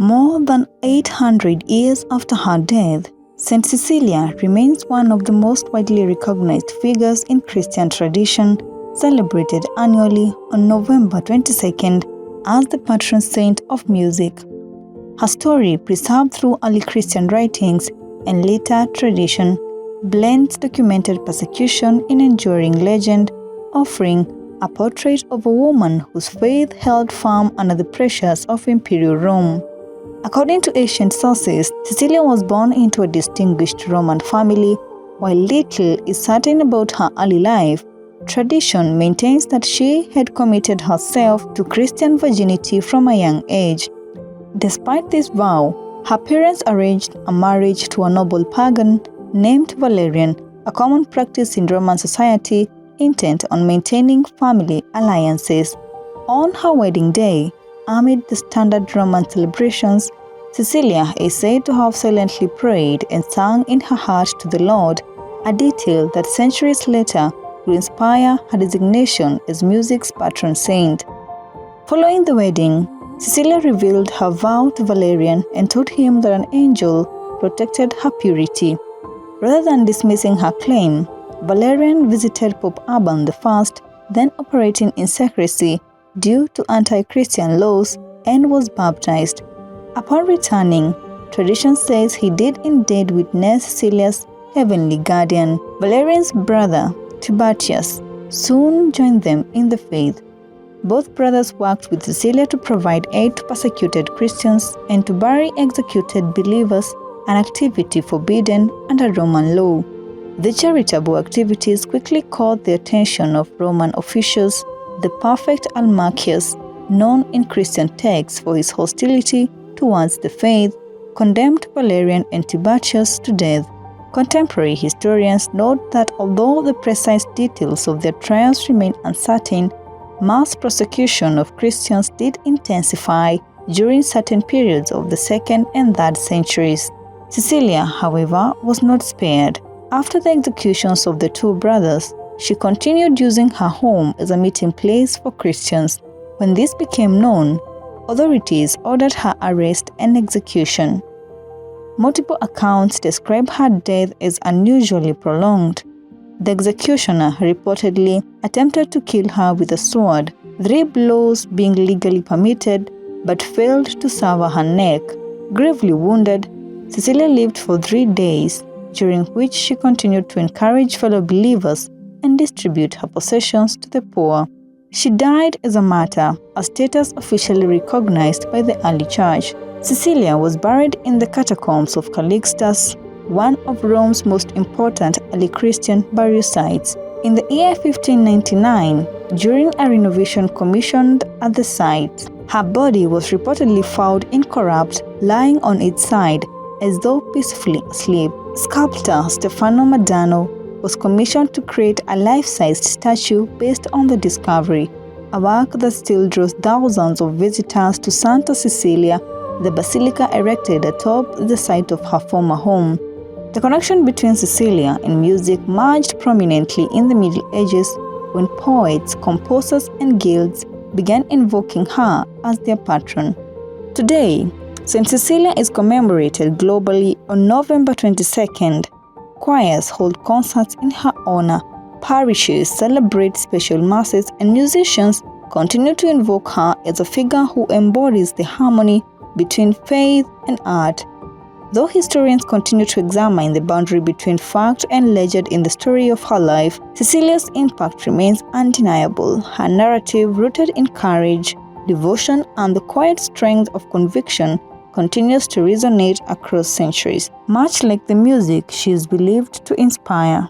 More than 800 years after her death, Saint Cecilia remains one of the most widely recognized figures in Christian tradition, celebrated annually on November 22nd as the patron saint of music. Her story, preserved through early Christian writings and later tradition, blends documented persecution in enduring legend, offering a portrait of a woman whose faith held firm under the pressures of imperial Rome. According to ancient sources, Cecilia was born into a distinguished Roman family. While little is certain about her early life, tradition maintains that she had committed herself to Christian virginity from a young age. Despite this vow, her parents arranged a marriage to a noble pagan named Valerian, a common practice in Roman society intent on maintaining family alliances. On her wedding day, amid the standard Roman celebrations, Cecilia is said to have silently prayed and sung in her heart to the Lord, a detail that centuries later would inspire her designation as music's patron saint. Following the wedding, Cecilia revealed her vow to Valerian and told him that an angel protected her purity. Rather than dismissing her claim, Valerian visited Pope Urban I, then operating in secrecy due to anti-Christian laws, and was baptized. Upon returning, tradition says he did indeed witness Cecilia's heavenly guardian. Valerian's brother, Tiberius, soon joined them in the faith. Both brothers worked with Cecilia to provide aid to persecuted Christians and to bury executed believers, an activity forbidden under Roman law. The charitable activities quickly caught the attention of Roman officials. The perfect Almachius, known in Christian texts for his hostility towards the faith, condemned Valerian and Tiberius to death. Contemporary historians note that although the precise details of their trials remain uncertain, mass persecution of Christians did intensify during certain periods of the 2nd and 3rd centuries. Cecilia, however, was not spared. After the executions of the two brothers, she continued using her home as a meeting place for Christians. When this became known, authorities ordered her arrest and execution. Multiple accounts describe her death as unusually prolonged. The executioner reportedly attempted to kill her with a sword, 3 blows being legally permitted, but failed to sever her neck. Gravely wounded, Cecilia lived for 3 days, during which she continued to encourage fellow believers and distribute her possessions to the poor. She died as a martyr, a status officially recognized by the early church. Cecilia was buried in the catacombs of Calixtus, one of Rome's most important early Christian burial sites. In the year 1599, during a renovation commissioned at the site, her body was reportedly found incorrupt, lying on its side, as though peacefully asleep. Sculptor Stefano Madano was commissioned to create a life-sized statue based on the discovery, a work that still draws thousands of visitors to Santa Cecilia, the basilica erected atop the site of her former home. The connection between Cecilia and music emerged prominently in the Middle Ages when poets, composers, and guilds began invoking her as their patron. Today, Saint Cecilia is commemorated globally on November 22nd. Choirs hold concerts in her honor, parishes celebrate special masses, and musicians continue to invoke her as a figure who embodies the harmony between faith and art. Though historians continue to examine the boundary between fact and legend in the story of her life, Cecilia's impact remains undeniable. Her narrative, rooted in courage, devotion, and the quiet strength of conviction, continues to resonate across centuries, much like the music she is believed to inspire.